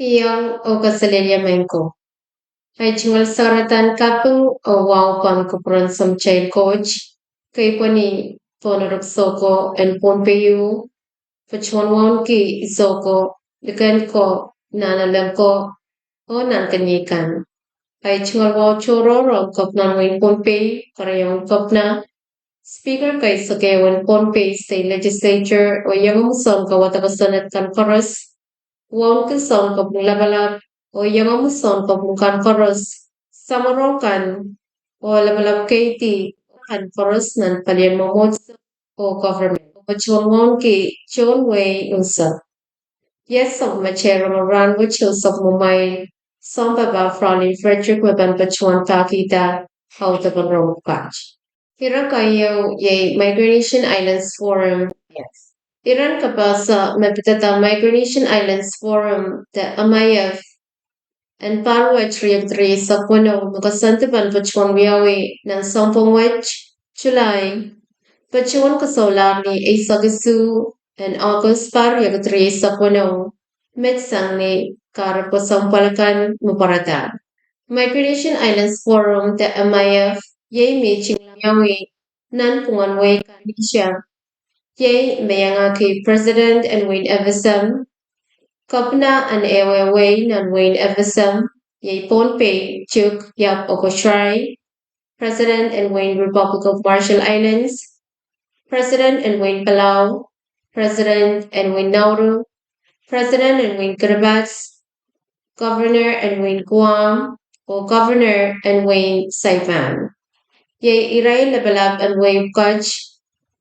Piyang o kasalilyamen ko. Ay chingal saratan kapung o wow pan ko pran som child coach. Kay po ni Ponarok Soko and Pompeyo. Pachuan wan ki isoko. Dekan ko nanalam ko o nan kanyikan. Ay chingal wow choro rom kop nan win Pompey. Karayong kop na Speaker kay Sakewan Pompey State Legislature o yung muson kawatapasan at conference. Wong son kapung labalab o yang son kapung conference samarokan o labalab kaiti conference nan palian momot o government o chon ki chon way unsa. Yes of machero maran which is of mumay some baba frowning Frederick maban pachuan kakita how the rong catch. Hira kayo ye Migration Islands Forum. Yes. Iran ka sa mapitata Migration Islands Forum the Amayaf and Parwach Tri sa puno makasantipan pachuan wiyawi ng 10 July pachuan kasolar ni Isagisu and August Parwach sa puno metsang ni Karapasampalakan Muparata. Migration Islands Forum the Amayaf yay meeting yawi nan punganway kanisya yay mayangaki President and Wayne Eversam Kapna and Ewe nan Wayne Eversam yay Ponpe Chuk Yap Okoshrai President and Wayne Republic of Marshall Islands President and Wayne Palau President and Wayne Nauru President and Wayne Kiribati Governor and Wayne Guam or Governor and Wayne Saipan. Ye iray labalab and wave coach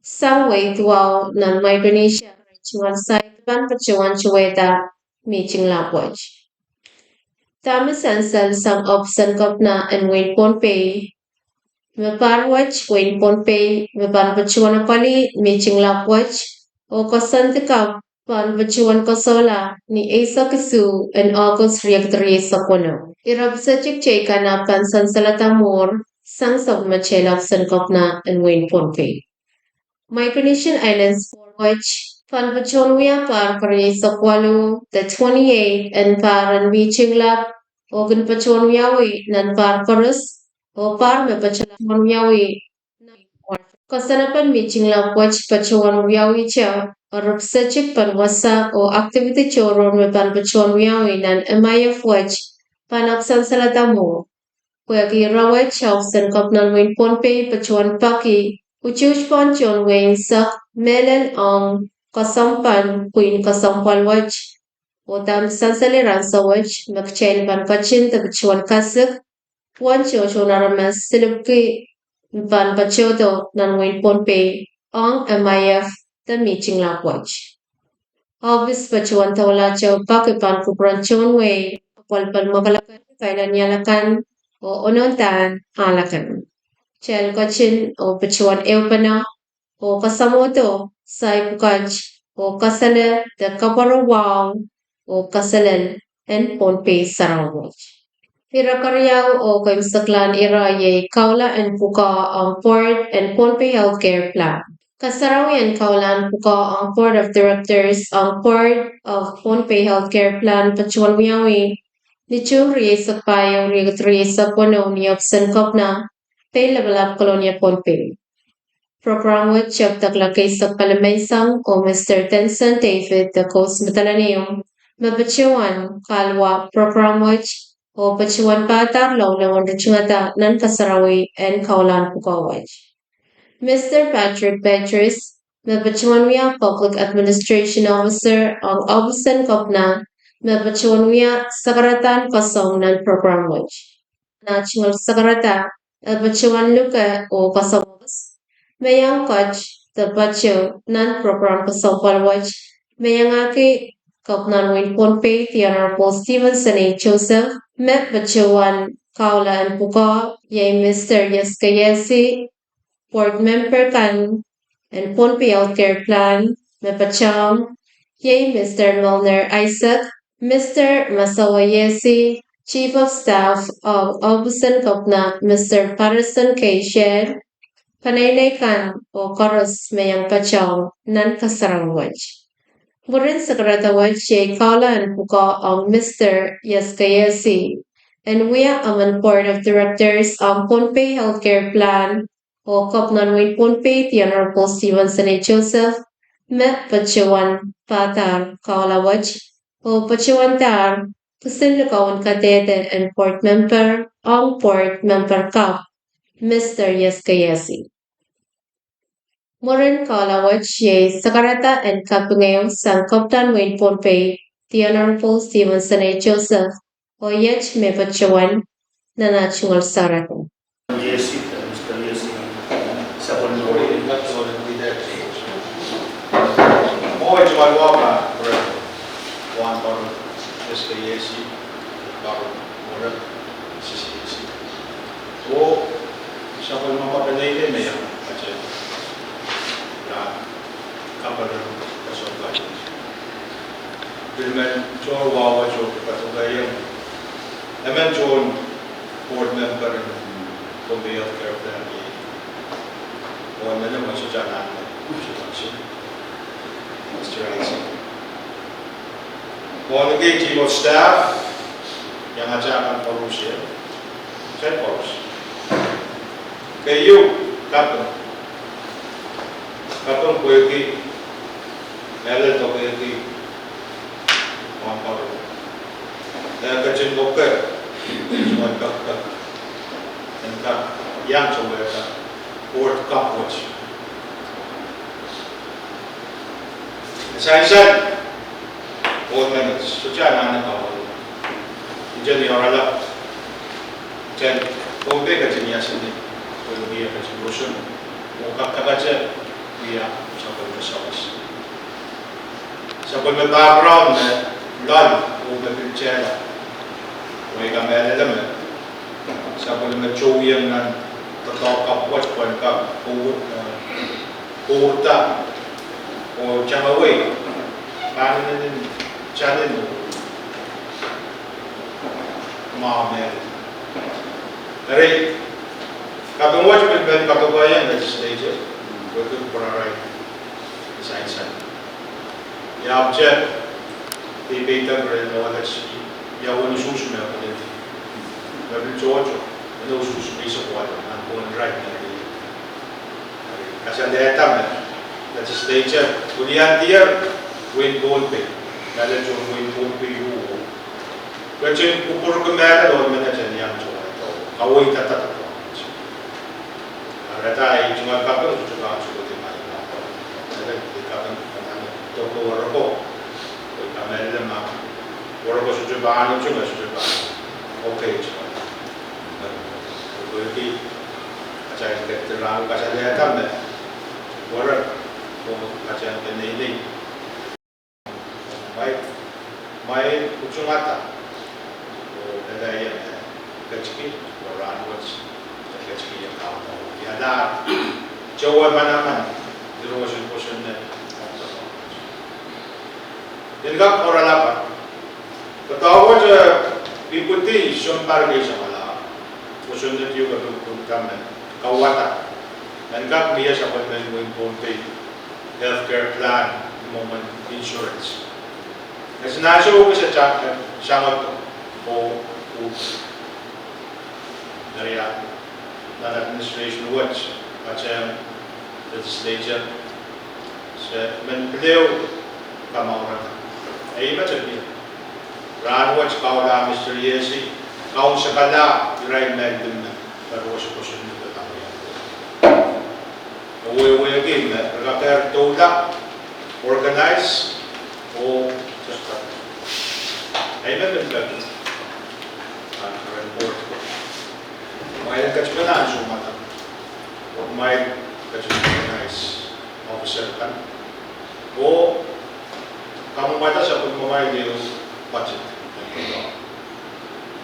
sang way tuaw ng Micronesia chuan site ban pachuan chueta meeting lapwaj. Tama sansal sang opsan kop na and Wayne Pompey maparwaj Wayne Pompey mapan pachuan pali meeting lapwaj o kasantikap pan pachuan kasola ni Asa Kisu and August reactory sa kuno. Irab sa chikchay ka na pansan salatamor sang sab machelak san kopna and Wayne Pompey. Micronesian Islands for which pan pachonwia par kare sa kwalo the 28 and paran beaching lap ogan pachonwiawi nan par paras o par me pachonwiawi kasanapan beaching lap which pachonwiawi cha or sachik pan wasa o activity choron me pan pachonwiawi nan emaya which panaksan salatamo Wagi rawat Charleston Kapnan Wayne Pompey Pachuan Paki, Uchuch Ponchon Wayne Sak, Melen Ong, Kasampan, Queen Kasampal Watch, Otam Sansaliran Sawach, Makchain Van Pachin, the Pachuan Kasuk, One Choshonaramas Silupki, Van Pachoto, Nan Wayne Pompey, Ong MIF, the meeting lap watch. Obvious Pachuan Tawlacho, Pakipan Kupranchon Way, Walpan Magalakan, Kailan Yalakan, o onontan alakan. Chel kachin o pachuan eupana o kasamoto sai pukaj o kasale the kaparo wow o kasalel and ponpe sarawaj. Hirakaryaw o kaimsaklan ira ye kaula and puka ang port and ponpe healthcare plan. Kasarawian kaulan puka ang board of directors ang board of ponpe healthcare plan pachuan wiyawi Nichung sa payong regulatory sa puno ni Opsan Kopna, pay labalap Colonia Pompey. Program with Chap taglakay sa palamaysang o Mr. Tenson David the Coast Matalaniyong, mabachuan kalwa program with o pachuan patar law na wandachungata nan kasarawi and kaulan pukawaj. Mr. Patrick Petrus, mabachuan wiya Public Administration Officer ang Opsan Kopna, Melbachuanwia Sakaratan Kasong nan program watch. National Sakarata, Elbachuan Luka o Kasongos. Mayang coach, the Bacho nan program Kasong watch. Mayangaki Kopnan Win Ponpe, the Honorable Stevenson A. Joseph, Met Bachuan Kaula and Puka, Yay Mr. Yaskayesi, Board Member Kan, and Ponpe Healthcare Plan, Mepacham, Yay Mr. Milner Isaac, Mr. Masawayesi, Chief of Staff of Obusan Kopna, Mr. Patterson K. Sher, Panaynay kan o Koros Mayang Pachong, Nan Kasarangwaj. Murin Sakratawaj Che Kaulan Puka of Mr. Yaskayesi, and we are on board of directors of Pohnpei Healthcare Plan o Kopnan Win Pohnpei, the Honorable Stevenson A. Joseph, Met Pachawan Patar Kaulawaj, o Pachawan Tar, Kusin Katete and Port Member, on Port Member Cup, Mr. Yaskayesi. Moran Kalawat Ye Sakarata and Kapungeo San Kaptan Wayne Pohnpei, the Honorable Stevenson A. Joseph, Oyech Mepachawan, Nanachungal Saratan. Yes, Mr. Yes, Sapon that's all we did. More to my walk, one dollar, Mr. Yes, more, CCC. So, Sapon Mama Penay, may have couple of supplies. Bilman, John Wawa, Joe, Patugay, Eman John, board member, and Pohnpei Healthcare Plan. One minute was a John Mr. Isaac. One again, team of staff, Yamajaman Parusia, Ted Porus. Okay, you, Captain. Captain Quirky, Ellen Togeti, one power. Then the Jim Boker, one doctor, and the young Choweta, Port Copwatch. As I said, 4 minutes, so China and Power. Jenny or Allah, Jen, Pohnpei Gajiniasini, will be a resolution, Mokakabaja, we are some resource. Sa background na lal over the channel, we can element. Sa chowyang na talk up what point ka puta o chamaway paano din channel mo maamel. Dari kapag watch with Ben Pakabayan legislature, we're good for our right science. Ya object the beta grade knowledge ya wani susu na kudin da bin jojo da susu bi so kwa an bon right na ri kasan da ta legislature kulian dia win Pohnpei na le jo win Pohnpei yu kachin kupur ko mera do mena chen yang jo to kawai ta ta to rata ai junga ka ko jo ka jo de ma na ko da ka kan to ko ro ko kamera ma ro ko su ba ni chu su ba okay chu ko ki acha ke te ra ka sa le ta me ro ko acha ke nei nei mai chu mata o da ya ka chi ko ran wa ka chi ya ka ya da chowa mana man ro su ko su ne Ingat orang apa? Ketawa je ikuti sumpah dia sama lah. Usun itu juga kami kawata. Ingat dia sama dengan Pohnpei Healthcare Plan, moment insurance. Kasi nasa ko sa chat sama to o dari administration watch macam legislature se menpeleu kamauran. Ay macam ni. Rahnwet kau dah misteriasi, kau sekala irai medem terus kosen itu tahu ya. Owe again, mereka tertolak, organize, just that. Ay medem kan. Keren board. Mai kacpenan sumatan. Mai kacpenan officer kan. Kamu baca siapa pemain dia budget,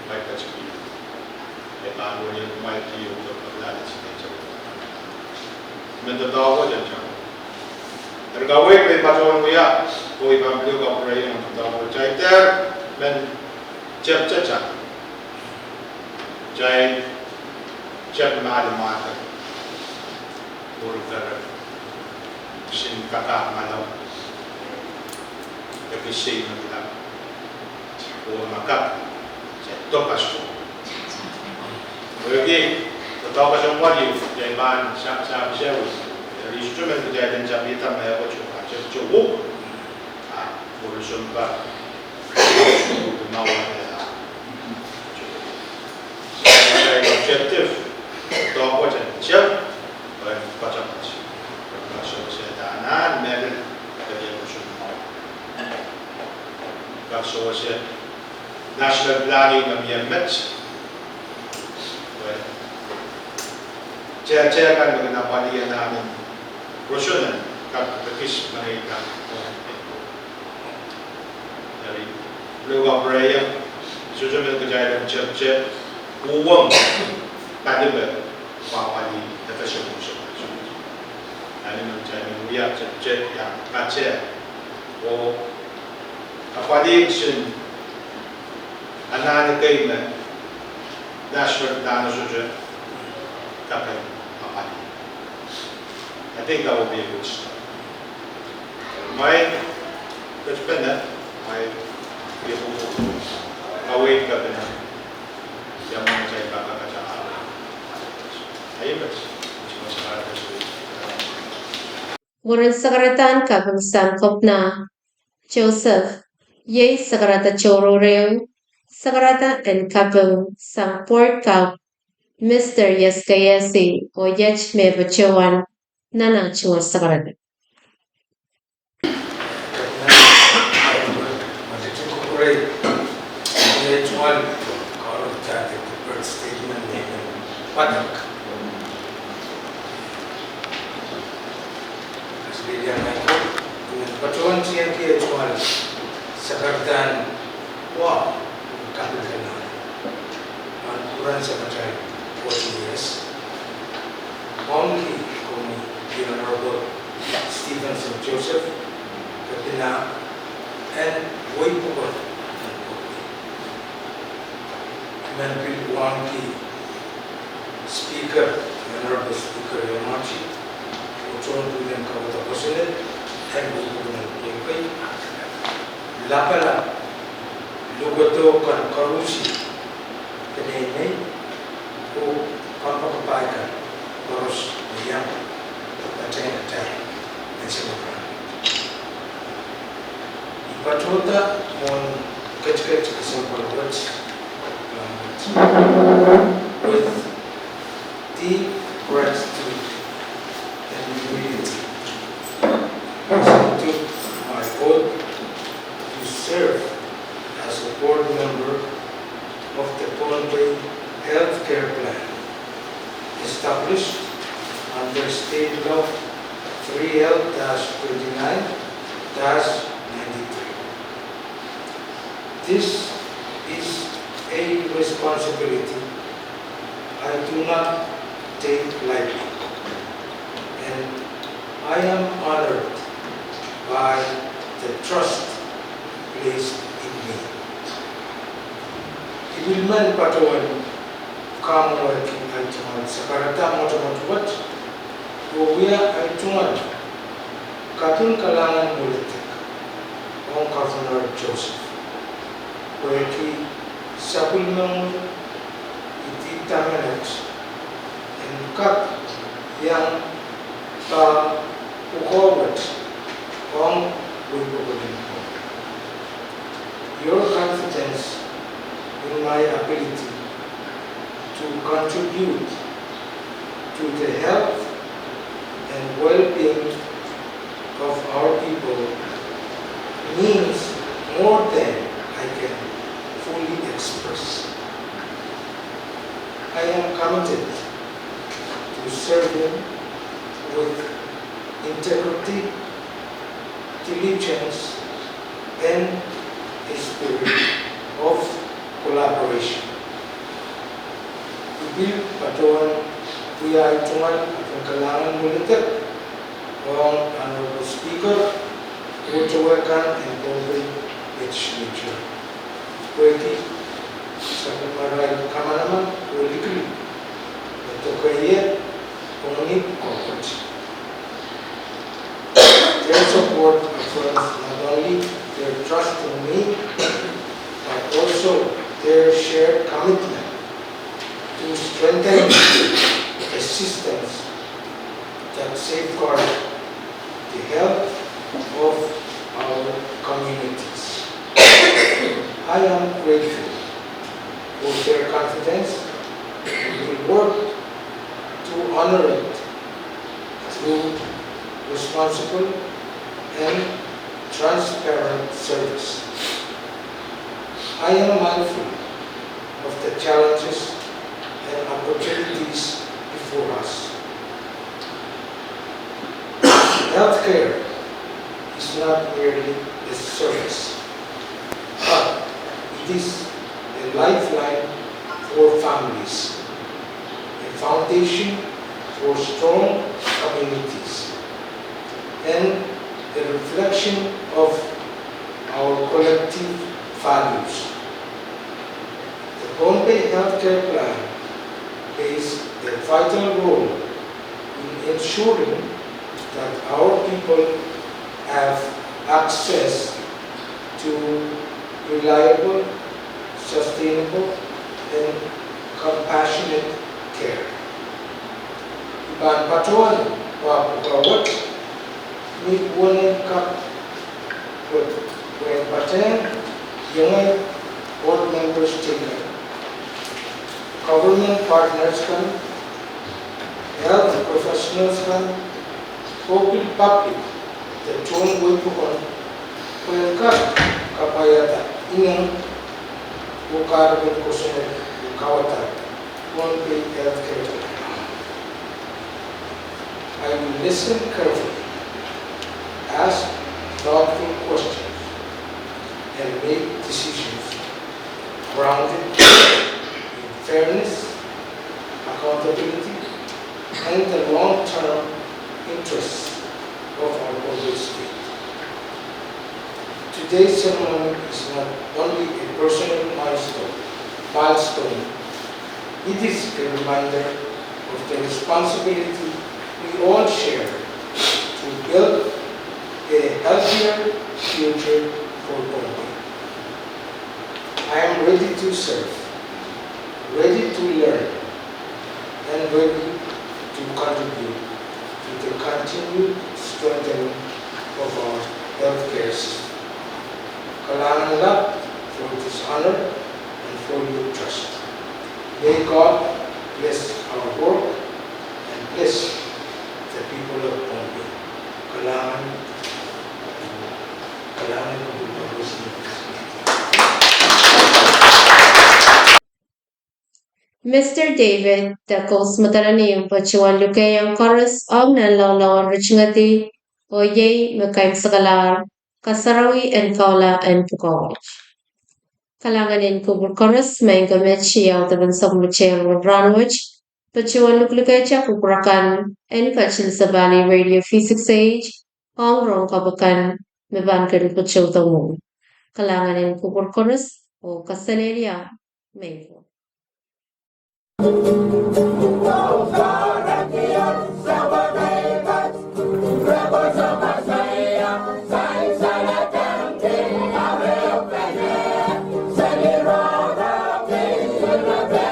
baik kecil. Yang anu yang pemain dia untuk berlari sedikit. Mendadak aja macam. Terkawin dari pasangan dia, kau ibu beliau kau pernah yang mendadak bercair. men chep chacha jai chep mata burger sin kaka malo efisien kita o makap topas Oke, topas yang wali jaman sa siya instrument kita dan jabita may ako chupa chupa urusan ba gumawa nila so objective ito ako dyan siya pachamach so siya daanan meron kaya urusan mo so siya national planning na miyamet Cek kan dengan apa dia namin Rusunan kapitalisme mereka dari luar beraya sejumlah kejadian cek uang tadi bahwa di defensi musuh ini menjadi mulia cek yang kaca apa dia sih anak kaiman nasional dan sejumlah tapi I think that will be a good start. My benar, my people away ke benar, yang saya bakal kaca apa. Ayo bos, cuma sekarang itu. Murid sekaratan kabungstan kopna Joseph, ye sekarata chororeo, sekarata en kabung sang port kap, Mr. Yaskayasi, o yech me bacawan. Nana chua sagarada. The Honorable Stephenson Joseph, Kapina, and Waipugot. Manpil Wangi, Speaker, Honorable Speaker Yomachi, Uchon Dunan Kavata President, and Waipugot Yempai, Lapala, Lugato Kan Karusi, Kanene, who Pampakapaika, Boros, the Young. Ipatota mon kecil simple words with deep gratitude and humility. I took my oath to serve as a board member of the Pohnpei Healthcare Plan, established under State Law 3L-29-93. This is a responsibility I do not take lightly, and I am honored by the trust placed in me. Ibilman patawan kamu working at Sakarata Motomotwat. Buya ay tungan katun kalangan politik ang Governor Joseph weki sapulmang ititamanat and kat yang ukowat ang Wipokodin. Your confidence in my ability to contribute to the health and well-being of our people means more than I can fully express. I am committed to serving with integrity, diligence, and a spirit of collaboration. Ibil patuan Buya Itungan ang kailangan militar ang Honorable Speaker, Uchawakan and Pohnpei Legislature. Kuwaiti sa maray kamanaman ulikli ito kaya pangit comfort. Their support affirms not only their trust in me, but also their shared commitment to strengthen the systems that safeguard the health of our communities. I am grateful for their confidence and will work to honor it through responsible and transparent service. I am mindful of the challenges and opportunities before us. Healthcare is not merely a service, but it is a lifeline for families, a foundation for strong communities, and a reflection of our collective values. The Bombay Healthcare Plan plays a vital role in ensuring that our people have access to reliable, sustainable, and compassionate care. Iban patuan wa pagawat ni kuwanin ka when paten yung board members taken. Government partners kan, health professionals kan, public the tone way po when ka kapayata inang bukar bin kusunan kawata Bombay Healthcare. I will listen carefully, ask thoughtful questions, and make decisions grounded in fairness, accountability, and the long-term interests of our Bombay state. Today's ceremony is not only a personal milestone, it is a reminder of the responsibility we all share to build a healthier future for Bombay. I am ready to serve, ready to learn, and ready to contribute to the continued strengthening of our healthcare system. Kailangan lang for this honor and for your trust. May God bless our work and bless the people of Bombay. Kailangan ko bagus niyo. Mr. David, Dakos Matarani, Pachuan Lukayang Chorus, Om Nalaw Richmati, Oye, Makaim Sagalar, Kasarawi and Kaula and Pukawach. Kalanganin Kubur Chorus, Mango Mechi out of Samucher Rahnwet, Pachuan Luklikacha Kupurakan, and Pachil Savali Radio Physics Age, Hong Rong Kabakan, Mebankan Pachil the Moon. Kalanganin Kubur Chorus, O Casaleria, Mango. Celebrate